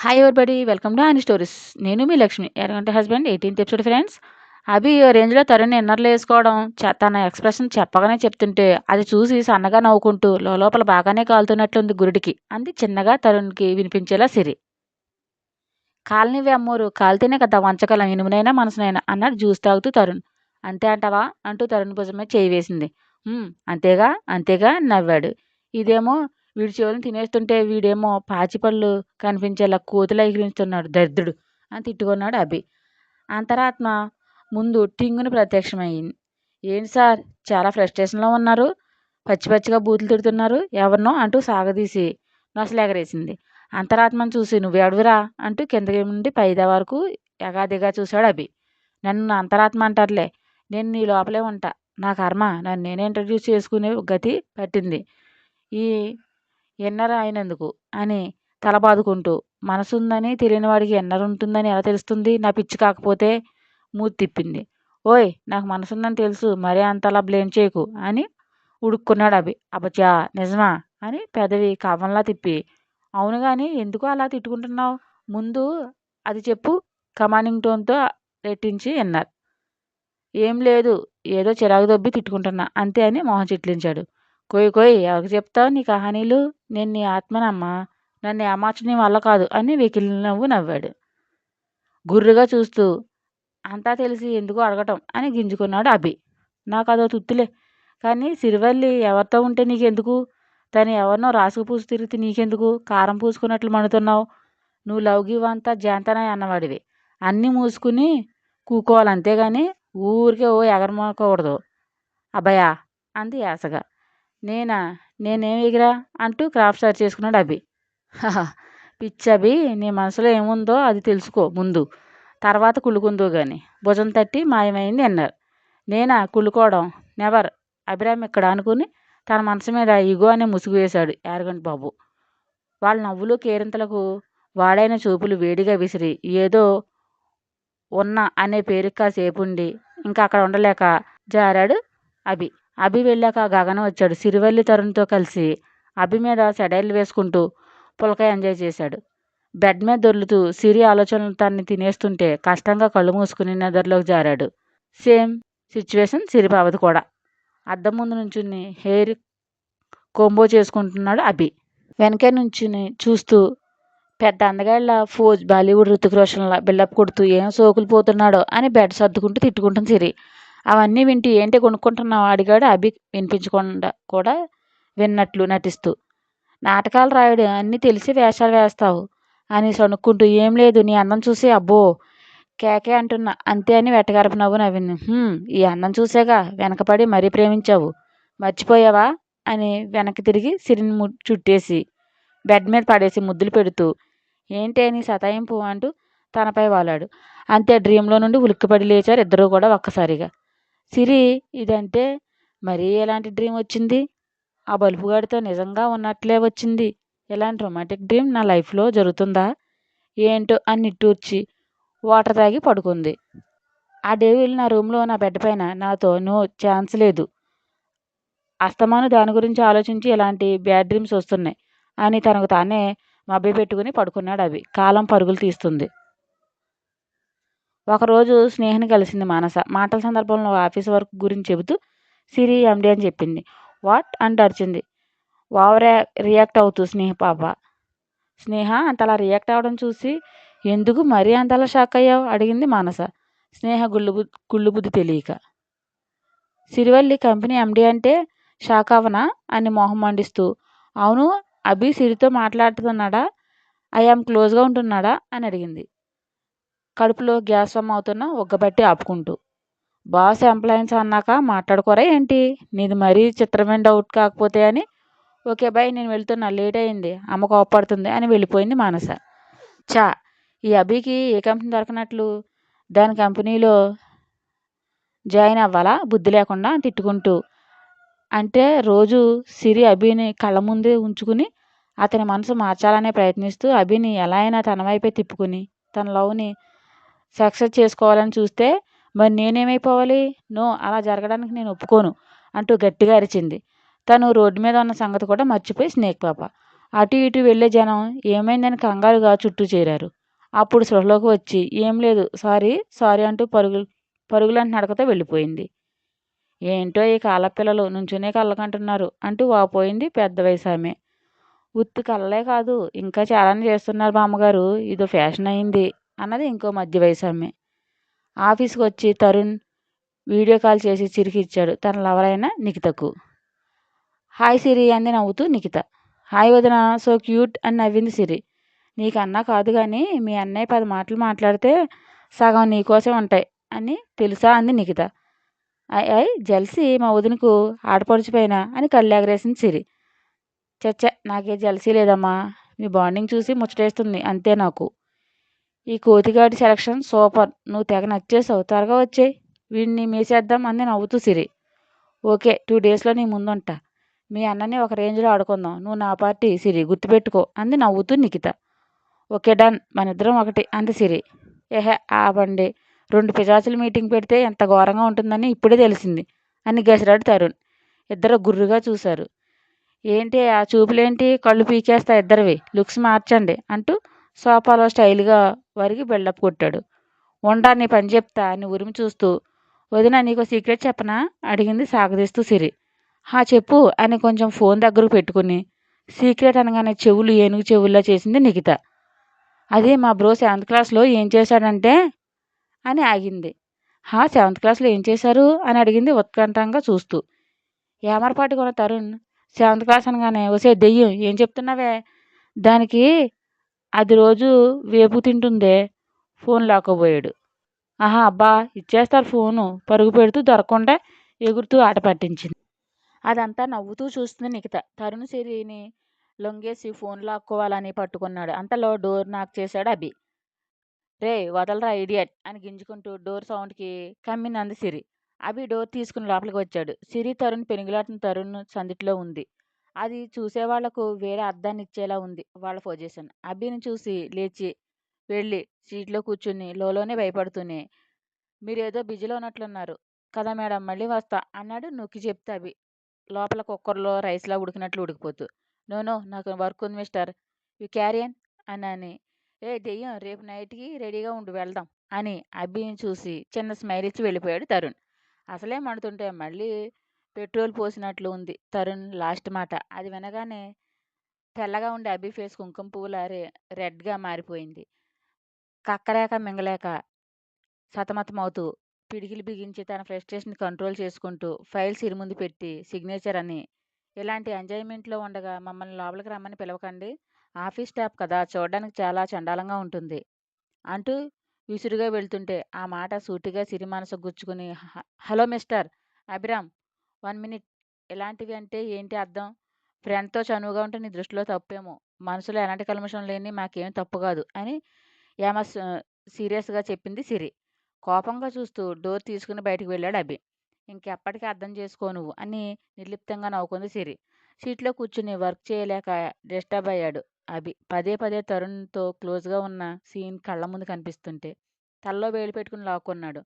Hi everybody welcome to Ani stories. నేను మీ లక్ష్మి, ఎరగంట హస్బెండ్. 18th episode friends. అభి ఓ రేంజ్లో తరుణ్ ఇన్నర్లు వేసుకోవడం, తన ఎక్స్ప్రెషన్ చెప్పగానే చెప్తుంటే అది చూసి సన్నగా నవ్వుకుంటూ లోపల బాగానే కాలుతున్నట్లుంది గురుడికి అంది చిన్నగా తరుణ్కి వినిపించేలా సిరి. కాలనివి అమ్మోరు, కాలితేనే కదా వంచగలం ఇనుమునైనా మనసునైనా అన్నాడు జ్యూస్ తాగుతూ తరుణ్. అంతే అంటావా అంటూ తరుణ్ భుజం మీద చేయి వేసింది. అంతేగా అంతేగా నవ్వాడు. ఇదేమో వీడి చెవులను తినేస్తుంటే వీడేమో పాచిపళ్ళు కనిపించేలా కోతులా ఎగిరిస్తున్నాడు దరిద్రుడు అని తిట్టుకున్నాడు అభి. అంతరాత్మ ముందు టింగును ప్రత్యక్షమయ్యింది. ఏంటి సార్ చాలా ఫ్రస్ట్రేషన్లో ఉన్నారు, పచ్చి పచ్చిగా బూతులు తిడుతున్నారు ఎవరినో అంటూ సాగదీసి నొసలెగరేసింది. అంతరాత్మను చూసి నువ్వెవడువురా అంటూ కిందకి నుండి పైదా వరకు ఎగాదిగా చూశాడు అభి. నన్ను అంతరాత్మ అంటారులే, నేను నీ లోపలే ఉంటా. నా కర్మ నన్ను నేనే ఇంట్రడ్యూస్ చేసుకునే గతి పట్టింది ఈ ఎన్నర అయినందుకు అని తల బాదుకుంటూ. మనసుందని తెలియని వాడికి ఎన్నర ఉంటుందని ఎలా తెలుస్తుంది? నా పిచ్చి కాకపోతే మూతి తిప్పింది. ఓయ్ నాకు మనసుందని తెలుసు, మరీ అంతలా బ్లేమ్ చేయకు అని ఉడుక్కున్నాడు అభి. అబ్బచ్చా నిజమా అని పెదవి కవ్వంలా తిప్పి. అవును కానీ ఎందుకు అలా తిట్టుకుంటున్నావు, ముందు అది చెప్పు కమాండింగ్ టోన్తో రెట్టించి అన్నారు. ఏం లేదు, ఏదో చిరాకు దొబ్బి తిట్టుకుంటున్నా అంతే అని మొహం చిట్లించాడు. కోయ్ ఎవరికి చెప్తావు నీ కహానీలు, నేను నీ ఆత్మనమ్మా, నన్ను ఏమార్చు నీ వల్ల కాదు అని వెకిలి నవ్వాడు గుర్రుగా చూస్తూ. అంతా తెలిసి ఎందుకు అడగటం అని గింజుకున్నాడు అభి. నాకు అదో తుత్తులే కానీ సిరివల్లి ఎవరితో ఉంటే నీకెందుకు, తను ఎవరినో రాసుకు పూసి తిరిగితే నీకెందుకు కారం పూసుకున్నట్లు మండుతున్నావు? నువ్వు లవ్గివంతా జాంతనాయ్ అన్నవాడివి, అన్నీ మూసుకుని కూకోవాలి అంతేగాని ఊరికే ఓ ఎగరమోకూడదు అబ్బాయా అంది యాసగా. నేనేం ఎగిరా అంటూ క్రాఫ్ట్ సర్చ్ చేసుకున్నాడు అభి. పిచ్చి అభి, నీ మనసులో ఏముందో అది తెలుసుకో ముందు, తర్వాత కుళ్ళుకుందో గాని భుజం తట్టి మాయమైంది అన్నారు. నేనా కుళ్ళుకోవడం, నెవర్. అభిరామ్ ఇక్కడ అనుకుని తన మనసు మీద ఇగో అనే ముసుగు వేశాడు యారగంట్ బాబు. వాళ్ళ నవ్వులు కేరింతలకు వాడైన చూపులు వేడిగా విసిరి ఏదో ఉన్న అనే పేరుకి కాసేపుండి ఇంకా అక్కడ ఉండలేక జారాడు అభి. అభి వెళ్ళాక గగనం వచ్చాడు సిరివల్లి తరుణ్తో కలిసి అభి మీద సెడైర్లు వేసుకుంటూ పులకాయ ఎంజాయ్ చేశాడు. బెడ్ మీద దొర్లుతూ సిరి ఆలోచనలు తన్ని తినేస్తుంటే కష్టంగా కళ్ళు మూసుకుని నిద్రలోకి జారాడు. సేమ్ సిచ్యువేషన్ సిరిపావది కూడా. అద్దం ముందు నుంచుని హెయిర్ కోంబో చేసుకుంటున్నాడు అభి. వెనకే నుంచుని చూస్తూ పెద్ద అందగాళ్ళ ఫోజ్ బాలీవుడ్ ఋతిక్ రోషన్లా బిల్డప్ కొడుతూ ఏం సోకులు పోతున్నాడో అని బెడ్ సర్దుకుంటూ తిట్టుకుంటుంది సిరి. అవన్నీ వింటూ ఏంటి కొనుక్కుంటున్నావు అడిగాడు అభి వినిపించకుండా కూడా విన్నట్లు నటిస్తూ. నాటకాలు రాయడు అన్నీ తెలిసి వేషాలు వేస్తావు అని సణుక్కుంటూ. ఏం లేదు, నీ అందం చూసి అబ్బో కేకే అంటున్నా అంతే అని వెటకారపు నవ్వు నవ్వింది. ఈ అందం చూసేగా వెనకపడి మరీ ప్రేమించావు, మర్చిపోయావా అని వెనక్కి తిరిగి సిరిని చుట్టేసి బెడ్ మీద పడేసి ముద్దులు పెడుతూ ఏంటే నీ సతాయింపు అంటూ తనపై వాలాడు. అంతే డ్రీమ్లో నుండి ఉలిక్కిపడి లేచారు ఇద్దరూ కూడా ఒక్కసారిగా. సిరి ఇదంటే మరీ ఎలాంటి డ్రీమ్ వచ్చింది? ఆ బలుపుగాడితో నిజంగా ఉన్నట్లే వచ్చింది. ఇలాంటి రొమాంటిక్ డ్రీమ్ నా లైఫ్లో జరుగుతుందా ఏంటో అని నిట్టూర్చి వాటర్ తాగి పడుకుంది. ఆ డేవిల్ నా రూమ్లో నా బెడ్ పైన నాతో నో ఛాన్స్ లేదు, అస్తమాను దాని గురించి ఆలోచించి ఇలాంటి బ్యాడ్ డ్రీమ్స్ వస్తున్నాయి అని తనకు తానే మభ్య పెట్టుకుని పడుకున్నాడు అభి. కాలం పరుగులు తీస్తుంది. ఒకరోజు స్నేహిని కలిసింది మానస. మాటల సందర్భంలో ఆఫీస్ వర్క్ గురించి చెబుతూ సిరి ఎండి అని చెప్పింది. వాట్ అంటూ అరిచింది ఓవర్ రియాక్ట్ అవుతూ స్నేహ పాప. స్నేహ అంతలా రియాక్ట్ అవ్వడం చూసి ఎందుకు మరీ అంతలా షాక్ అయ్యావు అడిగింది మానస. స్నేహ గుళ్ళు బుద్ధి తెలియక. సిరివల్లి కంపెనీ ఎండి అంటే షాక్ అవ్వనా అని మొహం మండిస్తూ. అవును, అభి సిరితో మాట్లాడుతున్నాడా, ఐఆమ్ క్లోజ్గా ఉంటున్నాడా అని అడిగింది కడుపులో గ్యాస్ ఫామ్ అవుతున్న ఒగ్గబట్టి ఆపుకుంటూ. బాస్ ఎంప్లాయన్స్ అన్నాక మాట్లాడుకోరా ఏంటి, నీది మరీ చిత్రమైన డౌట్ కాకపోతే అని. ఓకే బాయ్, నేను వెళ్తున్నా, లేట్ అయింది, అమ్మ కోప్పడుతుంది అని వెళ్ళిపోయింది మానస. చా, ఈ అభికి ఏ కంపెనీ దొరకనట్లు దాని కంపెనీలో జాయిన్ అవ్వాలా బుద్ధి లేకుండా తిట్టుకుంటూ. అంటే రోజు సిరి అభిని కళ్ళ ముందే ఉంచుకుని అతని మనసు మార్చాలనే ప్రయత్నిస్తూ అభిని ఎలా అయినా తన వైపే తిప్పుకుని తన లవ్ని సక్సెస్ చేసుకోవాలని చూస్తే మరి నేనేమైపోవాలి? నో, అలా జరగడానికి నేను ఒప్పుకోను అంటూ గట్టిగా అరిచింది. తను రోడ్డు మీద ఉన్న సంగతి కూడా మర్చిపోయి స్నేక్ పాప. అటు ఇటు వెళ్ళే జనం ఏమైందని కంగారుగా చుట్టూ చేరారు. అప్పుడు స్పృహలోకి వచ్చి ఏం లేదు సారీ సారీ అంటూ పరుగులంటి నడకతో వెళ్ళిపోయింది. ఏంటో ఈ కాలపిల్లలు నుంచునే కళ్ళకంటున్నారు అంటూ వాపోయింది పెద్ద వయసామె. ఉత్తి కళ్ళే కాదు ఇంకా చాలానే చేస్తున్నారు బామ్మగారు, ఇదో ఫ్యాషన్ అయింది అన్నది ఇంకో మధ్య వయసామె. ఆఫీస్కి వచ్చి తరుణ్ వీడియో కాల్ చేసి చిరికిచ్చాడు తన లవర్ అయిన నిఖితకు. హాయ్ సిరి అంది నవ్వుతూ నిఖిత. హాయ్ వదిన, సో క్యూట్ అని నవ్వింది సిరి. నీకన్నా కాదు కానీ మీ అన్నయ్య 10 మాటలు మాట్లాడితే సగం నీకోసం ఉంటాయి అని తెలుసా అంది నిఖిత. ఐ జెల్సీ మా వదినకు ఆడపడుచుపైన అని కళ్ళెగరేసింది సిరి. చచ్చ నాకే జెల్సీ లేదమ్మా, మీ బాండింగ్ చూసి ముచ్చటేస్తుంది అంతే నాకు. ఈ కోతిగాడి సెలక్షన్ సూపర్, నువ్వు తెగ నచ్చేసావు, త్వరగా వచ్చేయి వీడిని మేసేద్దాం అంది నవ్వుతూ సిరి. ఓకే 2 డేస్లో నీ ముందుంటా, మీ అన్నని ఒక రేంజ్లో ఆడుకుందాం, నువ్వు నా పార్టీ సిరి గుర్తుపెట్టుకో అంది నవ్వుతూ నిఖిత. ఓకే డన్, మనిద్దరం ఒకటి అంది సిరి. ఏహే ఆపండి, 2 పిశాచులు మీటింగ్ పెడితే ఎంత ఘోరంగా ఉంటుందని ఇప్పుడే తెలిసింది అని గసిరాడు తరుణ్. ఇద్దరు గుర్రుగా చూశారు. ఏంటి ఆ చూపులేంటి, కళ్ళు పీకేస్తా ఇద్దరివి, లుక్స్ మార్చండి అంటూ సోఫాలో స్టైల్గా వరిగి బిల్డప్ కొట్టాడు. ఉండా నీ పని చెప్తా అని ఉరిమి చూస్తూ. వదిన నీకు సీక్రెట్ చెప్పనా అడిగింది సాగదీస్తూ సిరి. హా చెప్పు అని కొంచెం ఫోన్ దగ్గరకు పెట్టుకుని సీక్రెట్ అనగానే చెవులు ఏనుగు చెవుల్లా చేసింది నిఖిత. అది మా బ్రో 7th క్లాస్లో ఏం చేశాడంటే అని ఆగింది. హా 7th క్లాస్లో ఏం చేశారు అని అడిగింది ఉత్కంఠంగా చూస్తూ. ఏమరపాటి కొన్న తరుణ్ 7th క్లాస్ అనగానే ఒసే దెయ్యం ఏం చెప్తున్నావే, దానికి అది రోజు వేపు తింటుందే ఫోన్ లాక్కోబోయాడు. ఆహా అబ్బా ఇచ్చేస్తారు ఫోను పరుగు పెడుతూ దొరకకుండా ఎగురుతూ ఆట పట్టించింది. అదంతా నవ్వుతూ చూస్తుంది నిఖిత. తరుణ్ సిరిని లొంగేసి ఫోన్ లాక్కోవాలని పట్టుకున్నాడు. అంతలో డోర్ నాక్ చేశాడు అభి. రే వదలరా ఇడియట్ అని గింజుకుంటూ డోర్ సౌండ్కి కమ్మినంది సిరి. అభి డోర్ తీసుకుని లోపలికి వచ్చాడు. సిరి తరుణ్ పెనుగులాటన తరుణ్ సందిట్లో ఉంది. అది చూసేవాళ్లకు వేరే అర్థాన్ని ఇచ్చేలా ఉంది వాళ్ళ పొజిషన్. అభిని చూసి లేచి వెళ్ళి సీట్లో కూర్చుని లోలోనే భయపడుతూనే మీరేదో బిజీలో ఉన్నట్లున్నారు కదా మేడం, మళ్ళీ వస్తా అన్నాడు నొక్కి చెప్తే అభి లోపల కుక్కర్లో రైస్లా ఉడికినట్లు ఉడికిపోతూ. నో నో నాకు వర్క్ ఉంది మిస్టర్, యు క్యారియన్ అని. ఏ దెయ్యం రేపు నైట్కి రెడీగా ఉండు వెళ్దాం అని అభిని చూసి చిన్న స్మైల్ ఇచ్చి వెళ్ళిపోయాడు తరుణ్. అసలే మండుతుంటే మళ్ళీ పెట్రోల్ పోసినట్లు ఉంది తరుణ్ లాస్ట్ మాట. అది వినగానే తెల్లగా ఉండే అభి ఫేస్ కుంకుమ పువ్వులా రెడ్గా మారిపోయింది. కక్కలేక మింగలేక సతమతమవుతూ పిడికిలి బిగించి తన ఫ్రస్ట్రేషన్ కంట్రోల్ చేసుకుంటూ ఫైల్స్ ఇరుముందు పెట్టి సిగ్నేచర్ అని, ఇలాంటి ఎంజాయ్మెంట్లో ఉండగా మమ్మల్ని లోపలికి రమ్మని పిలవకండి, ఆఫీస్ స్టాఫ్ కదా చూడడానికి చాలా చండాలంగా ఉంటుంది అంటూ విసురుగా వెళ్తుంటే ఆ మాట సూటిగా సిరి మనసు గుచ్చుకుని హలో మిస్టర్ అభిరామ్ 1 మినిట్, ఇలాంటివి అంటే ఏంటి అర్థం, ఫ్రెండ్తో చనువుగా ఉంటే నీ దృష్టిలో తప్పేమో, మనసులో ఎలాంటి కల్మషం లేని మాకేం తప్పు కాదు అని ఏమ సీరియస్గా చెప్పింది సిరి. కోపంగా చూస్తూ డోర్ తీసుకుని బయటకు వెళ్ళాడు అభి. ఇంకెప్పటికీ అర్థం చేసుకో నువ్వు అని నిర్లిప్తంగా నవ్వుకుంది సిరి. సీట్లో కూర్చుని వర్క్ చేయలేక డిస్టర్బ్ అయ్యాడు అభి. పదే పదే తరుణ్తో క్లోజ్గా ఉన్న సీన్ కళ్ళ ముందు కనిపిస్తుంటే తలలో వేలు పెట్టుకుని లాక్కున్నాడు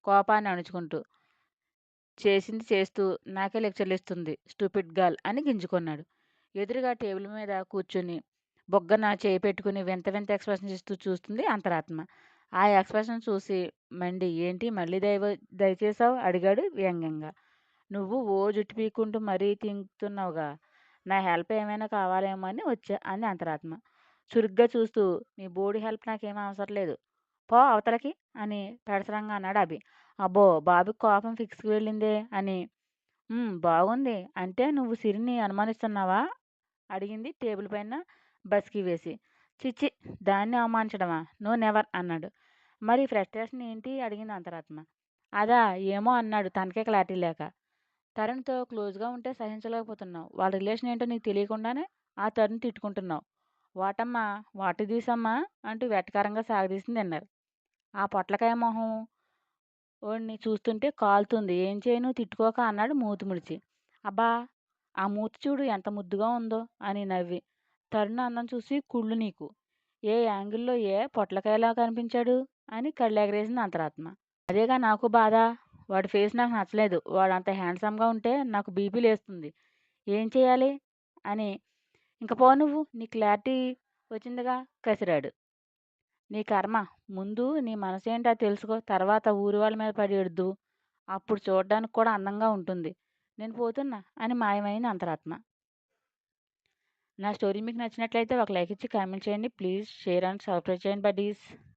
కోపాన్ని అణుచుకుంటూ. చేసింది చేస్తూ నాకే లెక్చర్లు ఇస్తుంది స్టూపిడ్ గర్ల్ అని గింజుకున్నాడు. ఎదురుగా టేబుల్ మీద కూర్చుని బొగ్గన చేయి పెట్టుకుని వింత వింత ఎక్స్ప్రెషన్ ఇస్తూ చూస్తుంది అంతరాత్మ. ఆ ఎక్స్ప్రెషన్ చూసి మండి ఏంటి మళ్ళీ దయచేసావు అడిగాడు వ్యంగ్యంగా. నువ్వు ఓ జుట్టు పీక్కుంటూ మరీ తింటున్నావుగా, నా హెల్ప్ ఏమైనా కావాలేమో అని వచ్చా అంది అంతరాత్మ చురుగ్గా చూస్తూ. నీ బోడీ హెల్ప్ నాకేం అవసరం లేదు, పో అవతలకి అని పెడసరంగా అన్నాడు అభి. అబ్బో బాబుకి కోపం ఫిక్స్కి వెళ్ళిందే అని. బాగుంది, అంటే నువ్వు సిరిని అనుమానిస్తున్నావా అడిగింది టేబుల్ పైన బస్కి వేసి. చిచ్చి దాన్ని అవమానించడమా, నో నెవర్ అన్నాడు. మరి ఫ్రస్ట్రేషన్ ఏంటి అడిగింది అంతరాత్మ. అదా ఏమో అన్నాడు తనకే క్లారిటీ లేక. తరుణ్తో క్లోజ్గా ఉంటే సహించలేకపోతున్నావు, వాళ్ళ రిలేషన్ ఏంటో నీకు తెలియకుండానే ఆ తరుణ్ తిట్టుకుంటున్నావు. వాటమ్మా వాటి తీసమ్మా అంటూ వెటకారంగా సాగదీసింది అన్నారు. ఆ పొట్లకాయ మొహం ఓడిని చూస్తుంటే కాలుతుంది, ఏం చేయను తిట్టుకోక అన్నాడు మూతి ముడిచి. అబ్బా ఆ మూతి చూడు ఎంత ముద్దుగా ఉందో అని నవ్వి. తరుణ్ అందం చూసి కుళ్ళు నీకు, ఏ యాంగిల్లో ఏ పొట్లకాయలా కనిపించాడు అని కళ్ళెగరేసింది అంతరాత్మ. అదేగా నాకు బాధ, వాడి ఫేస్ నాకు నచ్చలేదు, వాడు అంత హ్యాండ్సమ్గా ఉంటే నాకు బీపీ లేస్తుంది, ఏం చేయాలి అని ఇంక పో నువ్వు. నీ క్లారిటీ వచ్చిందిగా కసిరాడు. నీ కర్మ. ముందు నీ మనసేంటో తెలుసుకో. తర్వాత ఊరి వాళ్ళ మీద పడి ఎడుదువు. అప్పుడు చూడ్డానికి కూడా అందంగా ఉంటుంది. నేను పోతున్నా అని మాయమైంది అంతరాత్మ. నా స్టోరీ మీకు నచ్చినట్లయితే ఒక లైక్ ఇచ్చి కామెంట్ చేయండి. ప్లీజ్ షేర్ అండ్ సబ్స్క్రైబ్ చేయండి బడ్డీస్.